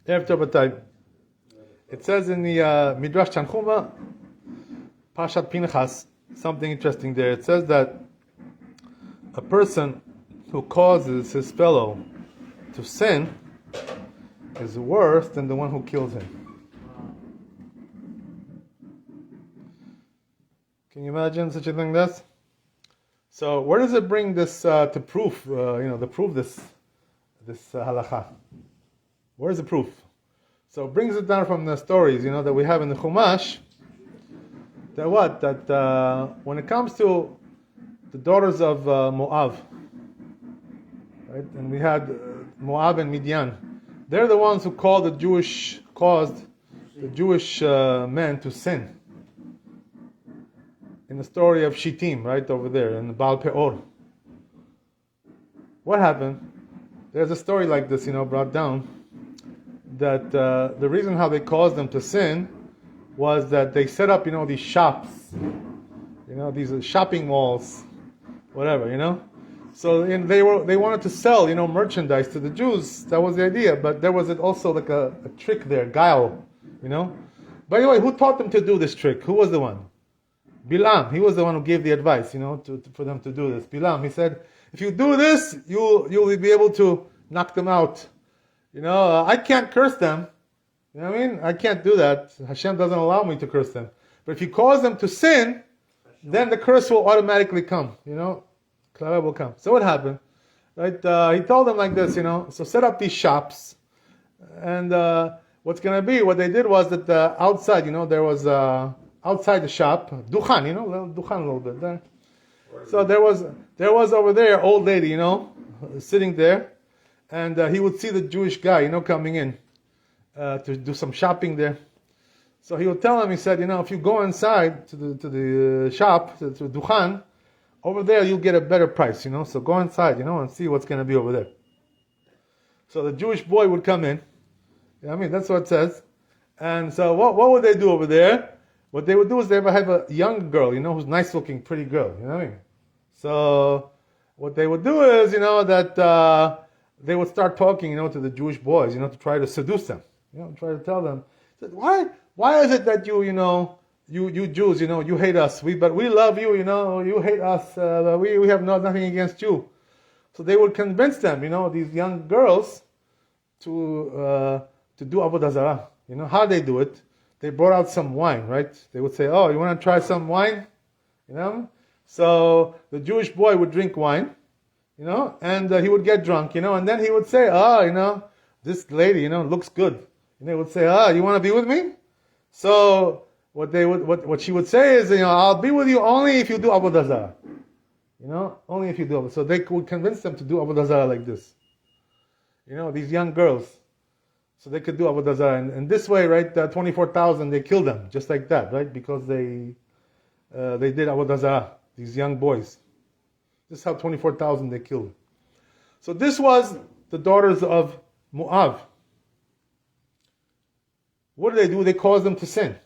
After Batay. It says in the Midrash Tanchuma, Pashat Pinchas, something interesting there. It says that a person who causes his fellow to sin is worse than the one who kills him. Can you imagine such a thing? This. So where does it bring this to proof? To prove this halacha. Where's the proof? So it brings it down from the stories, that we have in the Chumash. That when it comes to the daughters of Moab, right? And we had Moab and Midian. They're the ones who caused the Jewish men to sin. In the story of Shittim, right over there, in Baal Peor. What happened? There's a story like this, brought down, that the reason how they caused them to sin was that they set up, these shops, these shopping malls, whatever, So they wanted to sell, merchandise to the Jews. That was the idea, but there was also like a trick there, guile, By the way, who taught them to do this trick? Who was the one? Bilam. He was the one who gave the advice, for them to do this. Bilam. He said, if you do this, you'll be able to knock them out. I can't curse them. You know what I mean? I can't do that. Hashem doesn't allow me to curse them. But if you cause them to sin, then the curse will automatically come. Clara will come. So what happened? Right? He told them like this, so set up these shops. And what's going to be, what they did was that outside, there was outside the shop, duchan, duchan a little bit there. So there was over there an old lady, sitting there. And he would see the Jewish guy, coming in to do some shopping there. So he would tell him, he said, if you go inside to the shop, to the duchan, over there you'll get a better price, So go inside, and see what's going to be over there. So the Jewish boy would come in. That's what it says. And so what would they do over there? What they would do is they would have a young girl, who's nice looking, pretty girl, So what they would do is, that they would start talking, to the Jewish boys, to try to seduce them, try to tell them, why is it that you Jews, you hate us, but we love you, you hate us, but we have nothing against you. So they would convince them, these young girls, to do avodah zarah. How they do it? They brought out some wine, right? They would say, oh, you want to try some wine? So the Jewish boy would drink wine, and he would get drunk, and then he would say, this lady, looks good. And they would say, you want to be with me? So what she would say is, I'll be with you only if you do avodah zarah. Only if you do. So they would convince them to do avodah zarah like this. These young girls. So they could do avodah zarah. And this way, right, 24,000, they killed them, just like that, right? Because they did avodah zarah, these young boys. This is how 24,000 they killed. So this was the daughters of Moab. What do? They caused them to sin.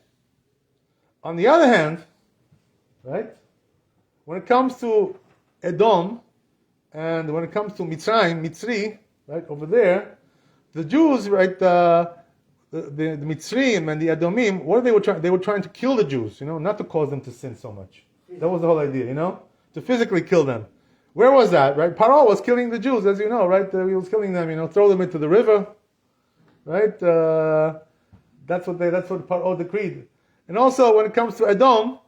On the other hand, right, when it comes to Edom, and when it comes to Mitzri, right, over there, the Jews, right, the Mitzrim and the Edomim, what they were trying? They were trying to kill the Jews, not to cause them to sin so much. That was the whole idea, to physically kill them. Where was that, right? Paro was killing the Jews, as you know, right? He was killing them, throw them into the river, right? That's what Paro decreed. And also, when it comes to Edom,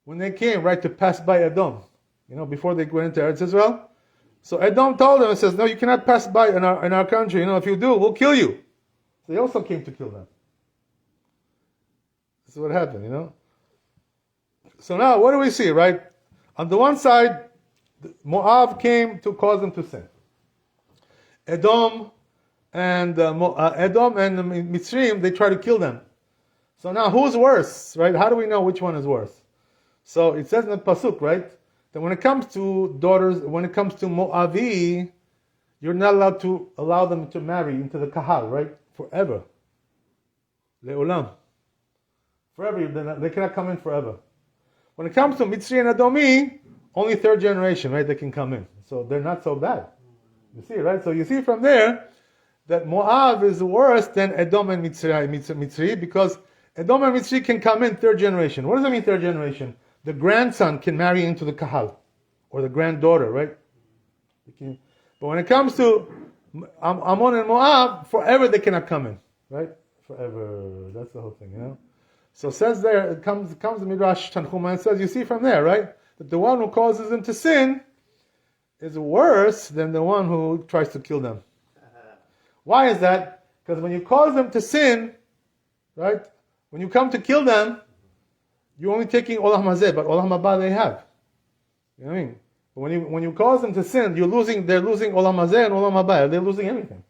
when they came, right, to pass by Edom, before they went into Eretz Israel. So Edom told them, it says, no, you cannot pass by in our country. If you do, we'll kill you. So they also came to kill them. This is what happened, So now, what do we see, right? On the one side, Moab came to cause them to sin. Edom and Mitzrim, they try to kill them. So now, who's worse, right? How do we know which one is worse? So it says in the Pasuk, right? That when it comes to daughters, when it comes to Moavi, you're not allowed to allow them to marry into the Kahal, right? Forever. Le'olam. Forever, they cannot come in forever. When it comes to Mitzri and Adomi, only third generation, right? They can come in. So they're not so bad. You see, right? So you see from there that Moab is worse than Edom and Mitzri, because Edom and Mitzri can come in third generation. What does that mean, third generation? The grandson can marry into the Kahal, or the granddaughter, right? But when it comes to Ammon and Moab, forever they cannot come in, right? Forever. That's the whole thing, So it says there, it comes the Midrash Tanchuma and says, you see from there, right? That the one who causes them to sin is worse than the one who tries to kill them. Why is that? Because when you cause them to sin, right? When you come to kill them, you're only taking Olam Hazeh, but Olam Haba they have. You know what I mean? But when you cause them to sin, they're losing Olam Hazeh and Olam Haba. They're losing everything.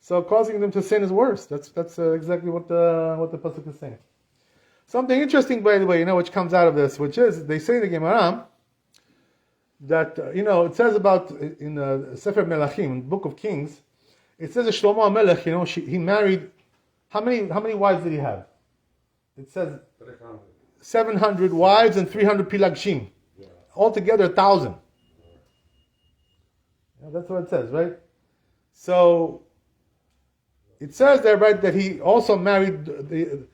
So causing them to sin is worse. That's exactly what the pasuk is saying. Something interesting, by the way, which comes out of this, which is they say in the Gemara that it says about in the Sefer Melachim, Book of Kings, it says that Shlomo HaMelech, he married how many wives did he have? It says 700 wives and 300 pilagshim. Yeah. Altogether 1,000. That's what it says, right? So it says there, right, that he also married the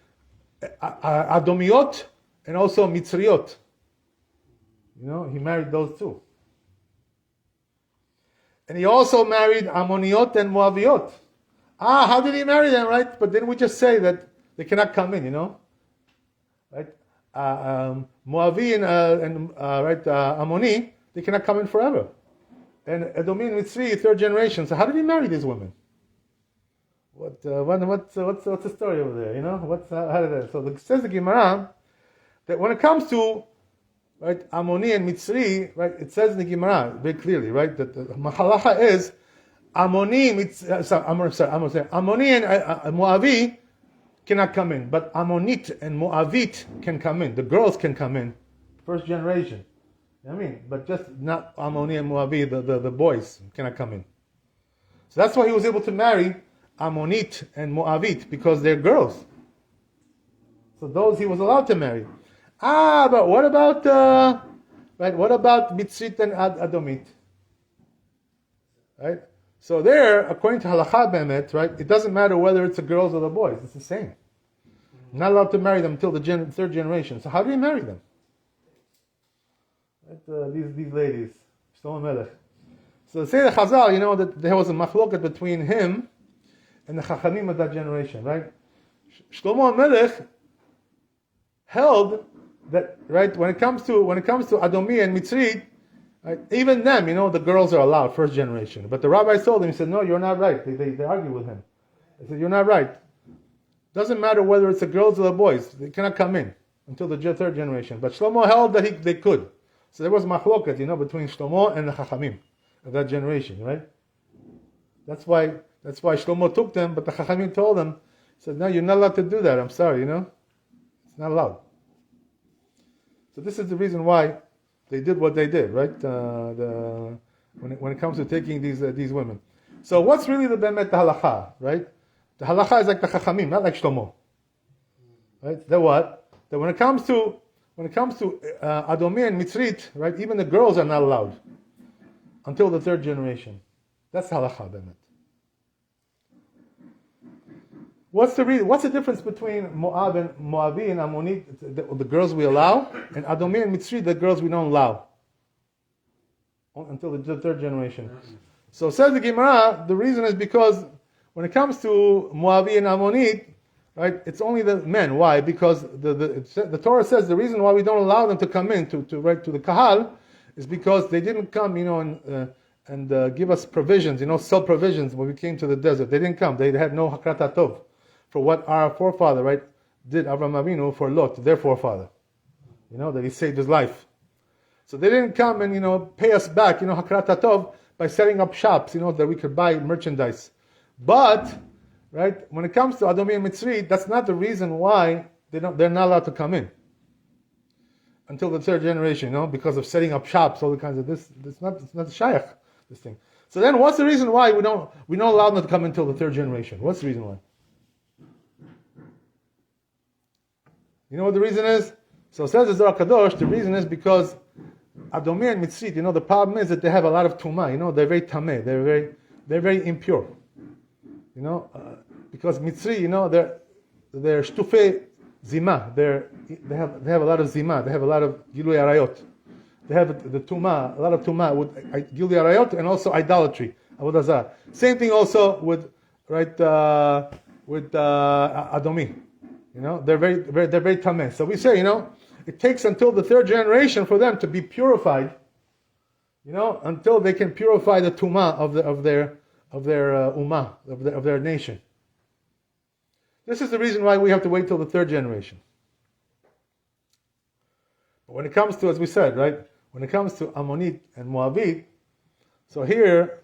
Adomiot and also Mitzriot. He married those two. And he also married Ammoniot and Moaviot. How did he marry them, right? But then we just say that they cannot come in, right? Moavi and Ammoni, they cannot come in forever. And Edomi and Mitzri, third generation. So how did he marry these women? What's the story over there? So it says the Gemara that when it comes to right Ammoni and Mitzri, right, it says in the Gemara very clearly, right, that the halacha is Ammoni and Moavi cannot come in, but Ammonit and Moavit can come in. The girls can come in, first generation. But just not Ammoni and Moavi, the boys cannot come in. So that's why he was able to marry Ammonit and Moavit, because they're girls. So those he was allowed to marry. But what about what about Mitzrit and Adomit? Right? So there, according to Halakha Bemet, right, it doesn't matter whether it's the girls or the boys. It's the same. Not allowed to marry them until the third generation. So how do you marry them? Right, these ladies, Shlomo Melech. So say the Chazal, that there was a machloket between him and the Chachamim of that generation, right? Shlomo Melech held that, right, when it comes to Adomi and Mitzri, right, even them, the girls are allowed, first generation. But the rabbis told him, he said, no, you're not right. They argue with him. They said, you're not right. Doesn't matter whether it's the girls or the boys. They cannot come in until the third generation. But Shlomo held that they could. So there was machloket, between Shlomo and the Chachamim of that generation, right? That's why Shlomo took them, but the Chachamim told him, said, no, you're not allowed to do that. I'm sorry, It's not allowed. So this is the reason why they did what they did, right? When it comes to taking these women. So what's really the bemet halacha, right? The halacha is like the Chachamim, not like Shlomo. Right? That what? That when it comes to Adomi and Mitzrit, right? Even the girls are not allowed until the third generation. That's halacha bemet. What's the difference between Moab and Moavi and Ammoni, the girls we allow, and Adomi and Mitzri, the girls we don't allow until the third generation? So says the Gemara, the reason is because when it comes to Moavi and Ammoni, right, it's only the men. Why? Because the Torah says the reason why we don't allow them to come in to the Kahal is because they didn't come, and give us provisions, sell provisions when we came to the desert. They didn't come. They had no Hakrat Tov for what our forefather, right, did Avraham Avinu for Lot, their forefather. That he saved his life. So they didn't come and, pay us back, Hakrat Tov, by setting up shops, that we could buy merchandise. But, right, when it comes to Adomi and Mitzri, that's not the reason why they're not allowed to come in until the third generation, because of setting up shops, all the kinds of this. It's not shaykh, this thing. So then, what's the reason why we don't allow them to come until the third generation? What's the reason why? You know what the reason is? So says the Zohar Kadosh, the reason is because Adomi and Mitzrit, the problem is that they have a lot of tumah, they're very tameh, they're very, they're very impure. Because Mitzri, they're shtufe zima. They have a lot of zima. They have a lot of gilui arayot. They have the tuma, a lot of tuma with gilui arayot and also idolatry. Avodah zarah. Same thing also with Adomi. They're very tameh. So we say, it takes until the third generation for them to be purified. Until they can purify the tuma of their ummah, of their nation. This is the reason why we have to wait till the third generation. But when it comes to, as we said, right, when it comes to Ammonite and Moabite, so here,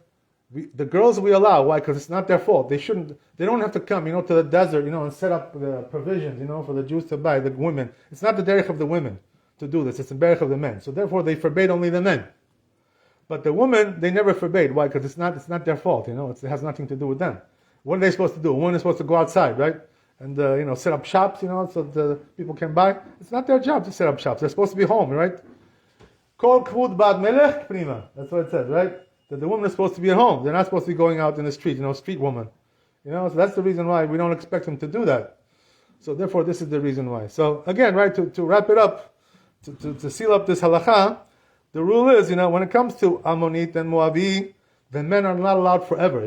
the girls we allow. Why? Because it's not their fault. They don't have to come, to the desert, and set up the provisions, for the Jews to buy, the women. It's not the derech of the women to do this. It's the derech of the men. So therefore, they forbade only the men. But the women, they never forbade. Why? Because it's not their fault. It has nothing to do with them. What are they supposed to do? A woman is supposed to go outside, right? And set up shops, so the people can buy. It's not their job to set up shops. They're supposed to be home, right? Kol kvud bad melech prima. That's what it says, right? That the woman is supposed to be at home. They're not supposed to be going out in the street, street woman. So that's the reason why we don't expect them to do that. So therefore, this is the reason why. So again, right, to wrap it up, to seal up this halacha, the rule is, when it comes to Ammonite and Moabi, the men are not allowed forever,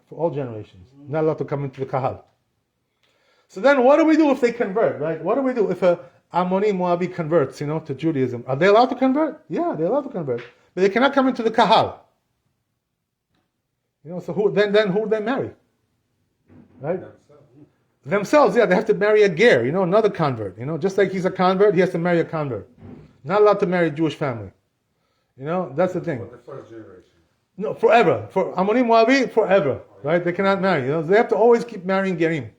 for all generations. Not allowed to come into the kahal. So then what do we do if they convert, right? What do we do if a Ammoni Moabi converts, to Judaism? Are they allowed to convert? Yeah, they're allowed to convert. But they cannot come into the kahal. So who do they marry? Right? Themselves, yeah, they have to marry a ger, another convert. Just like he's a convert, he has to marry a convert. Not allowed to marry a Jewish family. That's the thing. For the first generation. No, forever. For Ammoni Moabi, forever. Right? They cannot marry. They have to always keep marrying gerim.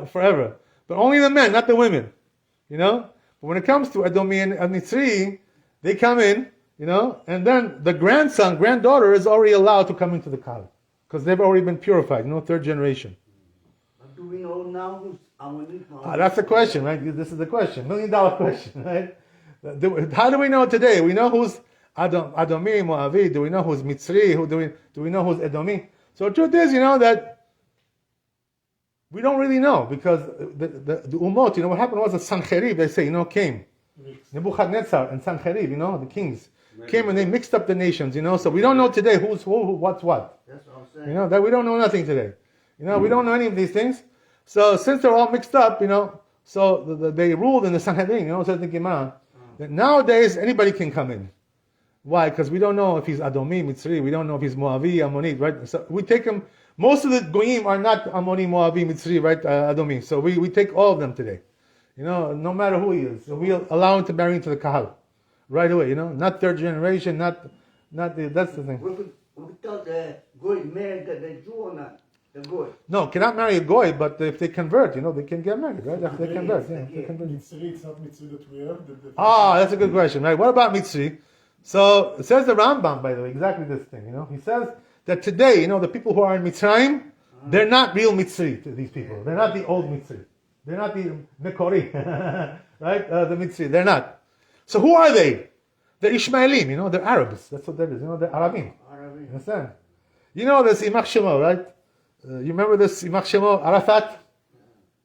Forever. But only the men, not the women. But when it comes to Edomi and Mitzri, they come in, and then the granddaughter is already allowed to come into the kahal. Because they've already been purified, third generation. But do we know now who's Ammoni? That's the question, right? This is the question. $1 million question, right? How do we know today? We know who's Adomi, Moavi. Do we know who's Mitzri? Do we know who's Edomi? So the truth is, that we don't really know, because the Umot, what happened was that Sancherib, they say, came. Nebuchadnezzar and Sancherib, the kings, came and they mixed up the nations, so we don't know today who's who, what's what. That's what I'm saying. That we don't know nothing today. We don't know any of these things. So since they're all mixed up, so they ruled in the Sanhedrin, says the Gemara, that nowadays anybody can come in. Why? Because we don't know if he's Adomi, Mitzri, we don't know if he's Moavi, Ammonite, right? So we take him. Most of the goyim are not Ammoni, Moabi, Mitzri, right? Adomi. So we take all of them today. No matter who he is. So we allow him to marry into the kahal right away. Not third generation, that's the thing. We tell the goy marry the Jew or not? The goy. No, cannot marry a goy, but if they convert, they can get married, right? If they convert, yeah. They convert. Mitzri, it's not Mitzri that we have. That's a good question, right? What about Mitzri? So it says the Rambam, by the way, exactly this thing. He says that today, the people who are in Mitzrayim, they're not real Mitzri, these people. They're not the old Mitzri. They're not the Mekori, right? The Mitzri. They're not. So who are they? They're Ishmaelim, they're Arabs. That's what that is, they're Arabim. You understand? This Imach Shemo, right? You remember this Imach Shemo, Arafat?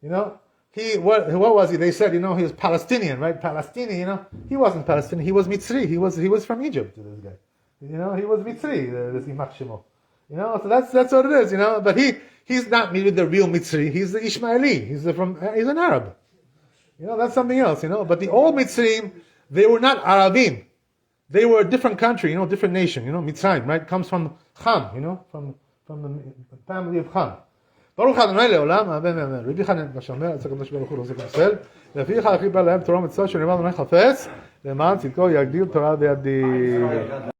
What was he? They said, he was Palestinian, right? Palestinian, he wasn't Palestinian. He was Mitzri. He was from Egypt, this guy. He was Mitzri, this Imach Shemo. So that's what it is, But he's not maybe the real Mitzri. He's the Ishmaeli. He's an Arab. That's something else, But the old Mitzrim, they were not Arabim. They were a different country, different nation, Mitzrayim, right? Comes from Cham, from the family of Cham. ברוך ה' לעולם, אמן ואמן. רבי חנן בשומר, אצל הקדוש ברוך הוא רוצה כמסל, לפיך הכי בא להם תורה ומצווה שנאמר אדוני חפץ, למען צדקו יגדיל תורה וידיר.